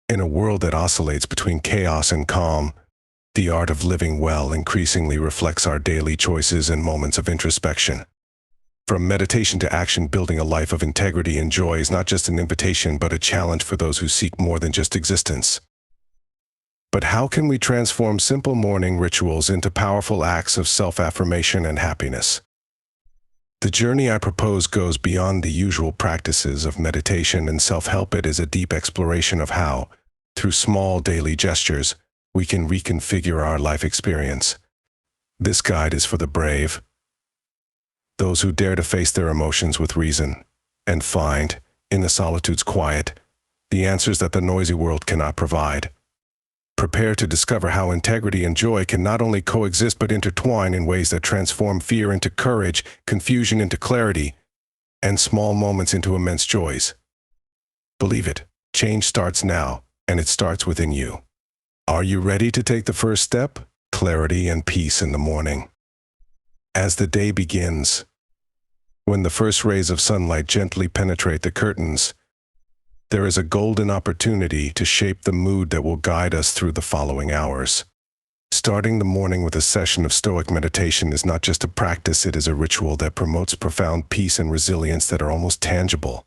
In a world that oscillates between chaos and calm, the art of living well increasingly reflects our daily choices and moments of introspection. From meditation to action, building a life of integrity and joy is not just an invitation but a challenge for those who seek more than just existence. But how can we transform simple morning rituals into powerful acts of self-affirmation and happiness? The journey I propose goes beyond the usual practices of meditation and self-help. It is a deep exploration of how, through small daily gestures, we can reconfigure our life experience. This guide is for the brave, those who dare to face their emotions with reason and find, in the solitude's quiet, the answers that the noisy world cannot provide. Prepare to discover how integrity and joy can not only coexist but intertwine in ways that transform fear into courage, confusion into clarity, and small moments into immense joys. Believe it, change starts now, and it starts within you. Are you ready to take the first step? Clarity and peace in the morning. As the day begins, when the first rays of sunlight gently penetrate the curtains, there is a golden opportunity to shape the mood that will guide us through the following hours. Starting the morning with a session of Stoic meditation is not just a practice, it is a ritual that promotes profound peace and resilience that are almost tangible.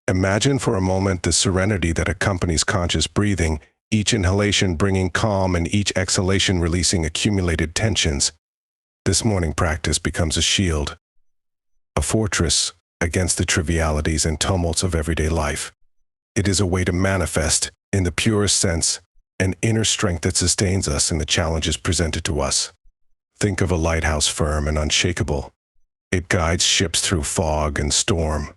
Imagine for a moment the serenity that accompanies conscious breathing, each inhalation bringing calm and each exhalation releasing accumulated tensions. This morning practice becomes a shield, a fortress against the trivialities and tumults of everyday life. It is a way to manifest, in the purest sense, an inner strength that sustains us in the challenges presented to us. Think of a lighthouse firm and unshakable. It guides ships through fog and storm.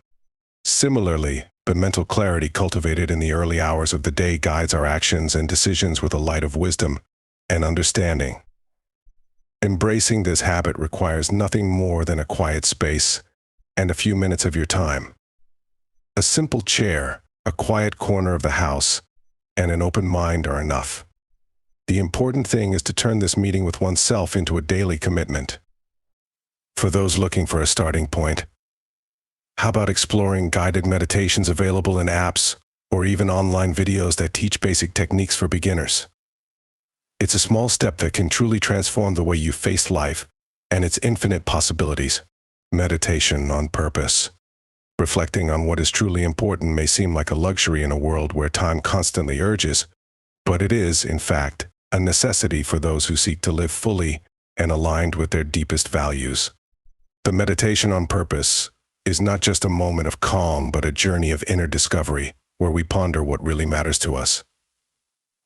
Similarly, the mental clarity cultivated in the early hours of the day guides our actions and decisions with a light of wisdom and understanding. Embracing this habit requires nothing more than a quiet space and a few minutes of your time. A simple chair, a quiet corner of the house, and an open mind are enough. The important thing is to turn this meeting with oneself into a daily commitment. For those looking for a starting point, how about exploring guided meditations available in apps or even online videos that teach basic techniques for beginners? It's a small step that can truly transform the way you face life and its infinite possibilities. Meditation on purpose. Reflecting on what is truly important may seem like a luxury in a world where time constantly urges, but it is, in fact, a necessity for those who seek to live fully and aligned with their deepest values. The meditation on purpose is not just a moment of calm, but a journey of inner discovery, where we ponder what really matters to us.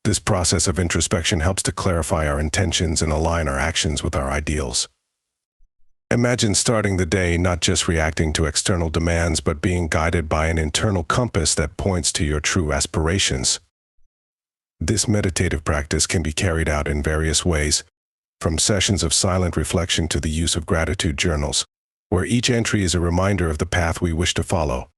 This process of introspection helps to clarify our intentions and align our actions with our ideals. Imagine starting the day not just reacting to external demands, but being guided by an internal compass that points to your true aspirations. This meditative practice can be carried out in various ways, from sessions of silent reflection to the use of gratitude journals, where each entry is a reminder of the path we wish to follow.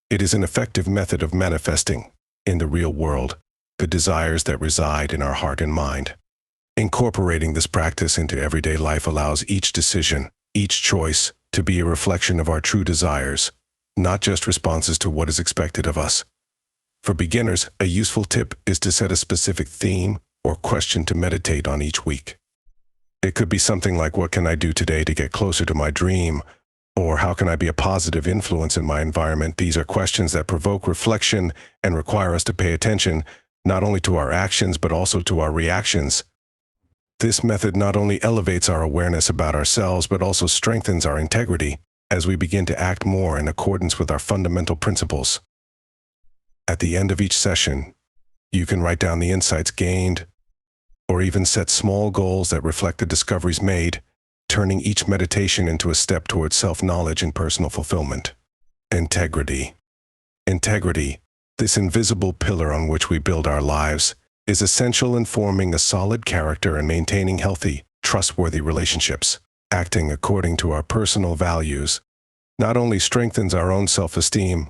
It is an effective method of manifesting, in the real world, the desires that reside in our heart and mind. Incorporating this practice into everyday life allows each decision, each choice, to be a reflection of our true desires, not just responses to what is expected of us. For beginners, a useful tip is to set a specific theme or question to meditate on each week. It could be something like, what can I do today to get closer to my dream? Or how can I be a positive influence in my environment? These are questions that provoke reflection and require us to pay attention not only to our actions but also to our reactions. This method not only elevates our awareness about ourselves but also strengthens our integrity as we begin to act more in accordance with our fundamental principles. At the end of each session, you can write down the insights gained or even set small goals that reflect the discoveries made, turning each meditation into a step towards self-knowledge and personal fulfillment. Integrity. Integrity, this invisible pillar on which we build our lives, is essential in forming a solid character and maintaining healthy, trustworthy relationships. Acting according to our personal values not only strengthens our own self-esteem,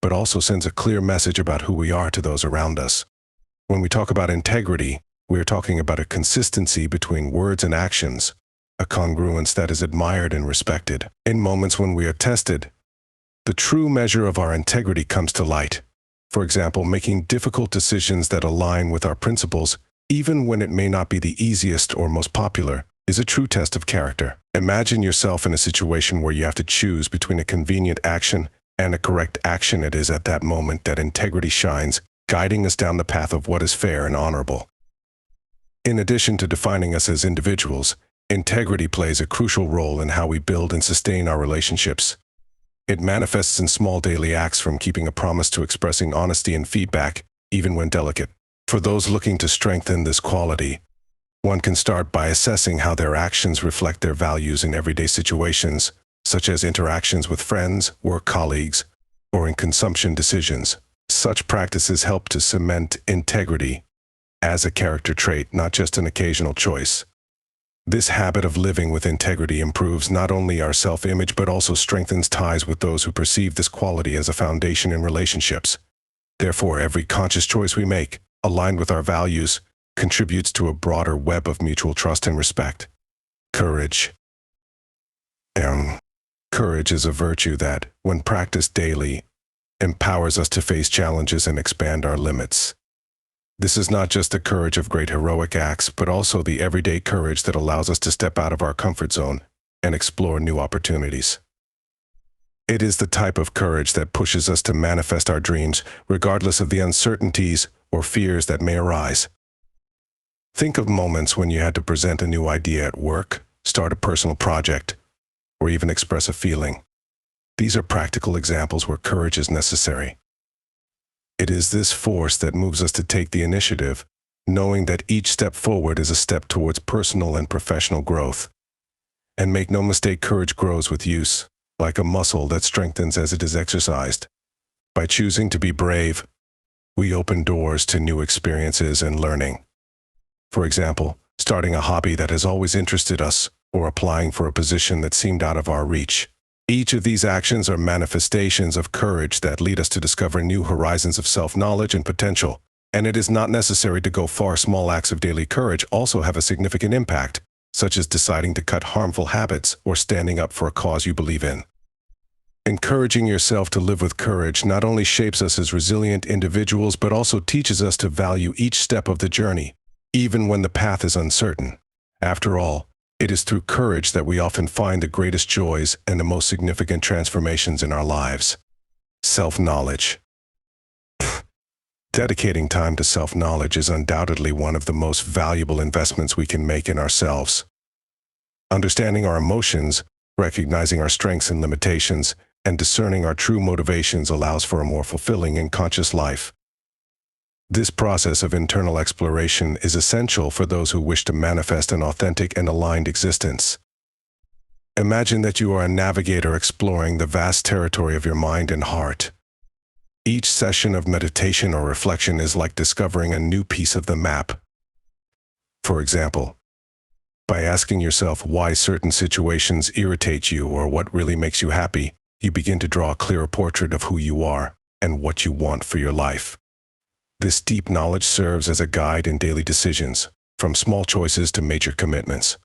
but also sends a clear message about who we are to those around us. When we talk about integrity, we are talking about a consistency between words and actions, a congruence that is admired and respected. In moments when we are tested, the true measure of our integrity comes to light. For example, making difficult decisions that align with our principles, even when it may not be the easiest or most popular, is a true test of character. Imagine yourself in a situation where you have to choose between a convenient action and a correct action. It is at that moment that integrity shines, guiding us down the path of what is fair and honorable. In addition to defining us as individuals, integrity plays a crucial role in how we build and sustain our relationships. It manifests in small daily acts, from keeping a promise to expressing honesty and feedback, even when delicate. For those looking to strengthen this quality, one can start by assessing how their actions reflect their values in everyday situations, such as interactions with friends, work colleagues, or in consumption decisions. Such practices help to cement integrity as a character trait, not just an occasional choice. This habit of living with integrity improves not only our self-image but also strengthens ties with those who perceive this quality as a foundation in relationships. Therefore, every conscious choice we make, aligned with our values, contributes to a broader web of mutual trust and respect. Courage. Courage is a virtue that, when practiced daily, empowers us to face challenges and expand our limits. This is not just the courage of great heroic acts, but also the everyday courage that allows us to step out of our comfort zone and explore new opportunities. It is the type of courage that pushes us to manifest our dreams, regardless of the uncertainties or fears that may arise. Think of moments when you had to present a new idea at work, start a personal project, or even express a feeling. These are practical examples where courage is necessary. It is this force that moves us to take the initiative, knowing that each step forward is a step towards personal and professional growth. And make no mistake, courage grows with use, like a muscle that strengthens as it is exercised. By choosing to be brave, we open doors to new experiences and learning. For example, starting a hobby that has always interested us, or applying for a position that seemed out of our reach. Each of these actions are manifestations of courage that lead us to discover new horizons of self-knowledge and potential. And it is not necessary to go far. Small acts of daily courage also have a significant impact, such as deciding to cut harmful habits or standing up for a cause you believe in. Encouraging yourself to live with courage not only shapes us as resilient individuals, but also teaches us to value each step of the journey, even when the path is uncertain. After all, it is through courage that we often find the greatest joys and the most significant transformations in our lives. Self-knowledge. Dedicating time to self-knowledge is undoubtedly one of the most valuable investments we can make in ourselves. Understanding our emotions, recognizing our strengths and limitations, and discerning our true motivations allows for a more fulfilling and conscious life. This process of internal exploration is essential for those who wish to manifest an authentic and aligned existence. Imagine that you are a navigator exploring the vast territory of your mind and heart. Each session of meditation or reflection is like discovering a new piece of the map. For example, by asking yourself why certain situations irritate you or what really makes you happy, you begin to draw a clearer portrait of who you are and what you want for your life. This deep knowledge serves as a guide in daily decisions, from small choices to major commitments.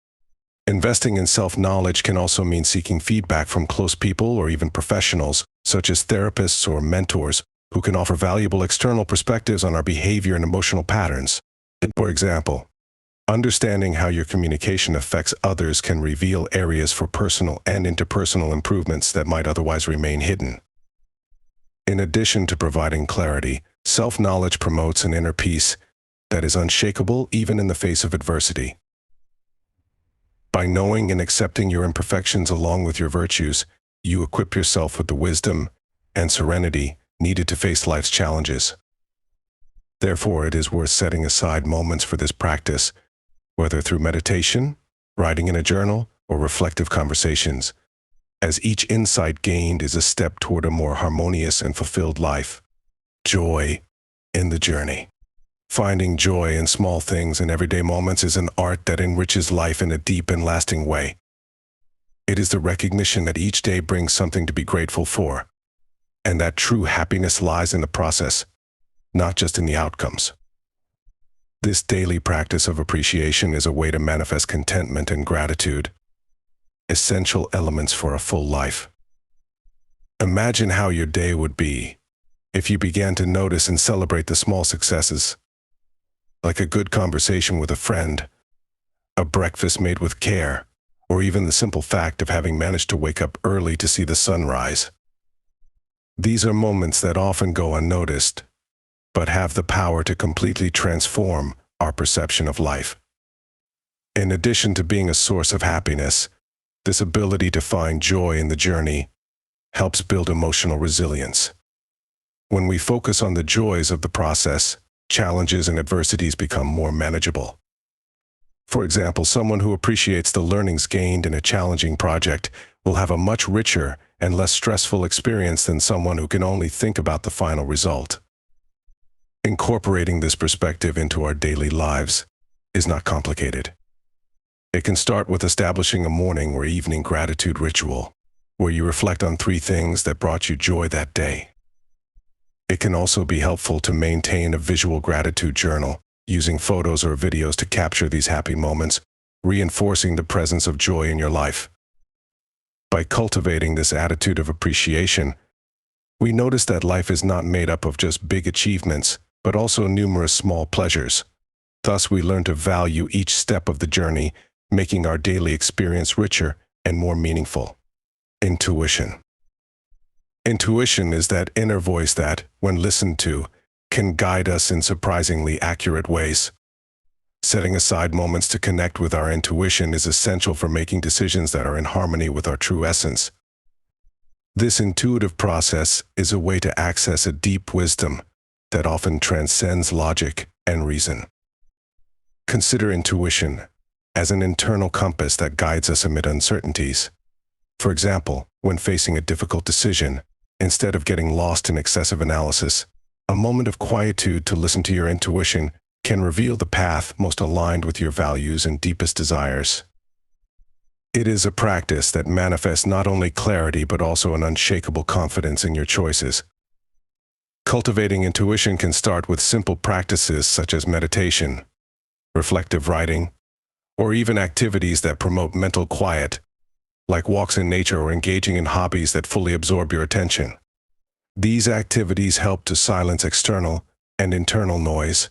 Investing in self-knowledge can also mean seeking feedback from close people or even professionals, such as therapists or mentors, who can offer valuable external perspectives on our behavior and emotional patterns. For example, understanding how your communication affects others can reveal areas for personal and interpersonal improvements that might otherwise remain hidden. In addition to providing clarity, self-knowledge promotes an inner peace that is unshakable even in the face of adversity. By knowing and accepting your imperfections along with your virtues, you equip yourself with the wisdom and serenity needed to face life's challenges. Therefore, it is worth setting aside moments for this practice, whether through meditation, writing in a journal, or reflective conversations, as each insight gained is a step toward a more harmonious and fulfilled life. Joy in the journey. Finding joy in small things and everyday moments is an art that enriches life in a deep and lasting way. It is the recognition that each day brings something to be grateful for, and that true happiness lies in the process, not just in the outcomes. This daily practice of appreciation is a way to manifest contentment and gratitude, essential elements for a full life. Imagine how your day would be if you began to notice and celebrate the small successes, like a good conversation with a friend, a breakfast made with care, or even the simple fact of having managed to wake up early to see the sunrise. These are moments that often go unnoticed, but have the power to completely transform our perception of life. In addition to being a source of happiness, this ability to find joy in the journey helps build emotional resilience. When we focus on the joys of the process, challenges and adversities become more manageable. For example, someone who appreciates the learnings gained in a challenging project will have a much richer and less stressful experience than someone who can only think about the final result. Incorporating this perspective into our daily lives is not complicated. It can start with establishing a morning or evening gratitude ritual, where you reflect on 3 things that brought you joy that day. It can also be helpful to maintain a visual gratitude journal, using photos or videos to capture these happy moments, reinforcing the presence of joy in your life. By cultivating this attitude of appreciation, we notice that life is not made up of just big achievements, but also numerous small pleasures. Thus, we learn to value each step of the journey, making our daily experience richer and more meaningful. Intuition. Intuition is that inner voice that, when listened to, can guide us in surprisingly accurate ways. Setting aside moments to connect with our intuition is essential for making decisions that are in harmony with our true essence. This intuitive process is a way to access a deep wisdom that often transcends logic and reason. Consider intuition as an internal compass that guides us amid uncertainties. For example, when facing a difficult decision, instead of getting lost in excessive analysis, a moment of quietude to listen to your intuition can reveal the path most aligned with your values and deepest desires. It is a practice that manifests not only clarity but also an unshakable confidence in your choices. Cultivating intuition can start with simple practices such as meditation, reflective writing, or even activities that promote mental quiet, like walks in nature or engaging in hobbies that fully absorb your attention. These activities help to silence external and internal noise,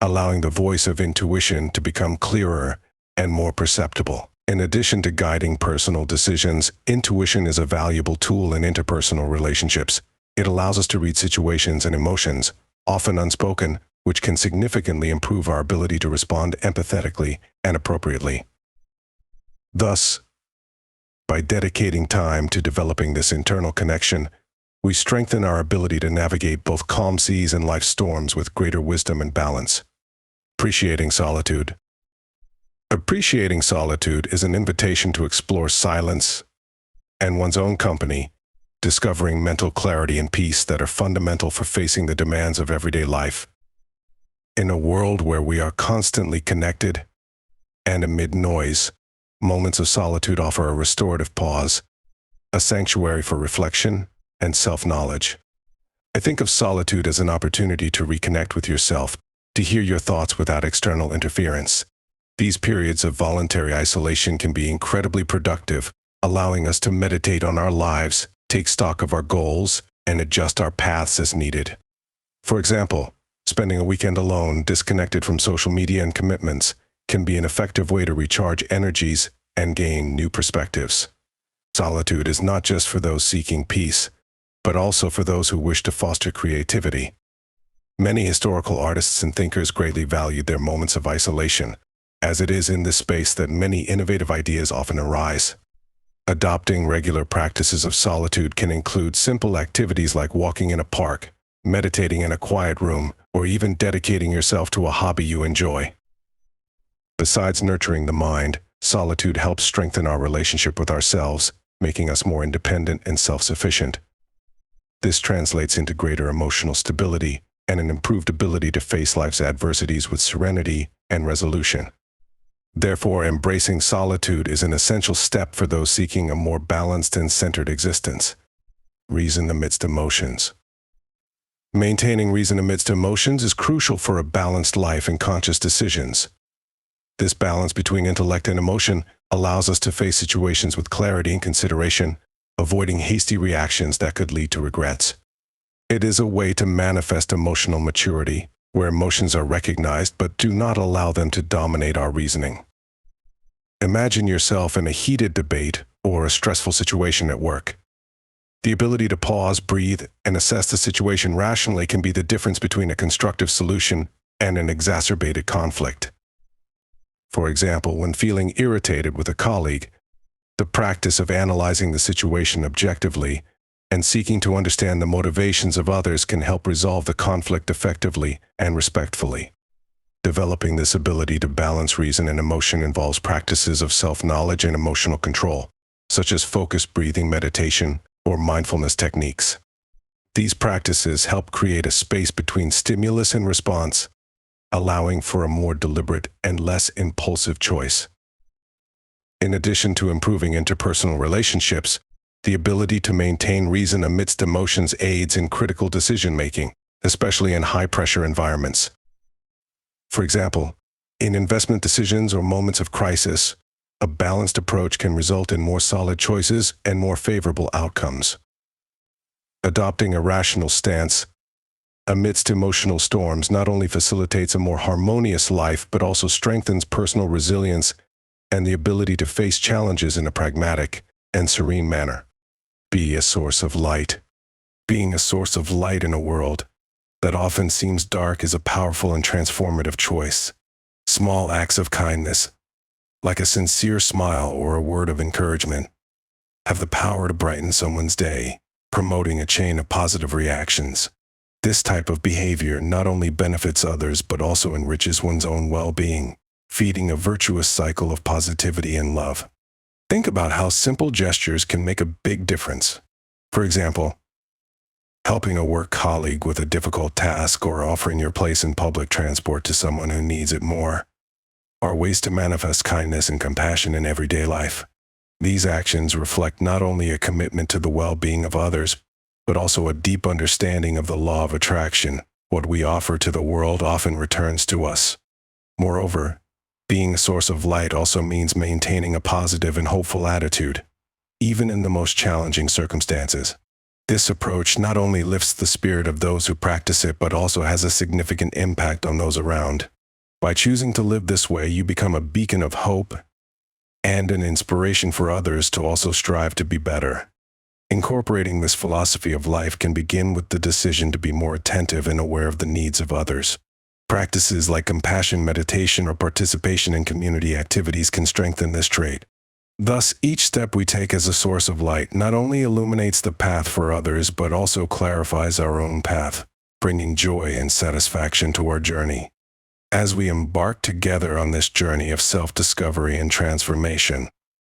allowing the voice of intuition to become clearer and more perceptible. In addition to guiding personal decisions, intuition is a valuable tool in interpersonal relationships. It allows us to read situations and emotions, often unspoken, which can significantly improve our ability to respond empathetically and appropriately. Thus, by dedicating time to developing this internal connection, we strengthen our ability to navigate both calm seas and life's storms with greater wisdom and balance. Appreciating solitude. Appreciating solitude is an invitation to explore silence and one's own company, discovering mental clarity and peace that are fundamental for facing the demands of everyday life. In a world where we are constantly connected and amid noise, moments of solitude offer a restorative pause, a sanctuary for reflection and self-knowledge. I think of solitude as an opportunity to reconnect with yourself, to hear your thoughts without external interference. These periods of voluntary isolation can be incredibly productive, allowing us to meditate on our lives, take stock of our goals, and adjust our paths as needed. For example, spending a weekend alone, disconnected from social media and commitments, can be an effective way to recharge energies and gain new perspectives. Solitude is not just for those seeking peace, but also for those who wish to foster creativity. Many historical artists and thinkers greatly valued their moments of isolation, as it is in this space that many innovative ideas often arise. Adopting regular practices of solitude can include simple activities like walking in a park, meditating in a quiet room, or even dedicating yourself to a hobby you enjoy. Besides nurturing the mind, solitude helps strengthen our relationship with ourselves, making us more independent and self-sufficient. This translates into greater emotional stability and an improved ability to face life's adversities with serenity and resolution. Therefore, embracing solitude is an essential step for those seeking a more balanced and centered existence. Reason amidst emotions. Maintaining reason amidst emotions is crucial for a balanced life and conscious decisions. This balance between intellect and emotion allows us to face situations with clarity and consideration, avoiding hasty reactions that could lead to regrets. It is a way to manifest emotional maturity, where emotions are recognized but do not allow them to dominate our reasoning. Imagine yourself in a heated debate or a stressful situation at work. The ability to pause, breathe, and assess the situation rationally can be the difference between a constructive solution and an exacerbated conflict. For example, when feeling irritated with a colleague, the practice of analyzing the situation objectively and seeking to understand the motivations of others can help resolve the conflict effectively and respectfully. Developing this ability to balance reason and emotion involves practices of self-knowledge and emotional control, such as focused breathing meditation or mindfulness techniques. These practices help create a space between stimulus and response, allowing for a more deliberate and less impulsive choice. In addition to improving interpersonal relationships, the ability to maintain reason amidst emotions aids in critical decision-making, especially in high-pressure environments. For example, in investment decisions or moments of crisis, a balanced approach can result in more solid choices and more favorable outcomes. Adopting a rational stance amidst emotional storms not only facilitates a more harmonious life but also strengthens personal resilience and the ability to face challenges in a pragmatic and serene manner. Be a source of light. Being a source of light in a world that often seems dark is a powerful and transformative choice. Small acts of kindness, like a sincere smile or a word of encouragement, have the power to brighten someone's day, promoting a chain of positive reactions. This type of behavior not only benefits others but also enriches one's own well-being, feeding a virtuous cycle of positivity and love. Think about how simple gestures can make a big difference. For example, helping a work colleague with a difficult task or offering your place in public transport to someone who needs it more are ways to manifest kindness and compassion in everyday life. These actions reflect not only a commitment to the well-being of others, but also a deep understanding of the law of attraction. What we offer to the world often returns to us. Moreover, being a source of light also means maintaining a positive and hopeful attitude, even in the most challenging circumstances. This approach not only lifts the spirit of those who practice it, but also has a significant impact on those around. By choosing to live this way, you become a beacon of hope and an inspiration for others to also strive to be better. Incorporating this philosophy of life can begin with the decision to be more attentive and aware of the needs of others. Practices like compassion meditation or participation in community activities can strengthen this trait. Thus, each step we take as a source of light not only illuminates the path for others, but also clarifies our own path, bringing joy and satisfaction to our journey. As we embark together on this journey of self-discovery and transformation,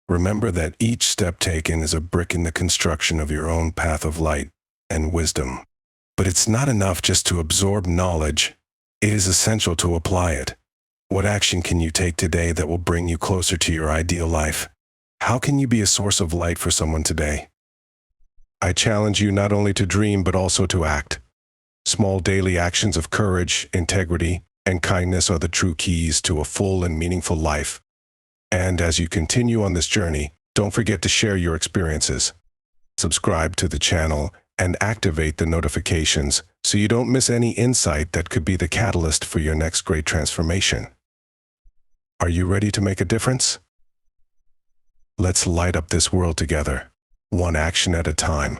remember that each step taken is a brick in the construction of your own path of light and wisdom. But it's not enough just to absorb knowledge. It is essential to apply it. What action can you take today that will bring you closer to your ideal life? How can you be a source of light for someone today? I challenge you not only to dream but also to act. Small daily actions of courage, integrity, and kindness are the true keys to a full and meaningful life. And as you continue on this journey, don't forget to share your experiences. Subscribe to the channel and activate the notifications so you don't miss any insight that could be the catalyst for your next great transformation. Are you ready to make a difference? Let's light up this world together, one action at a time.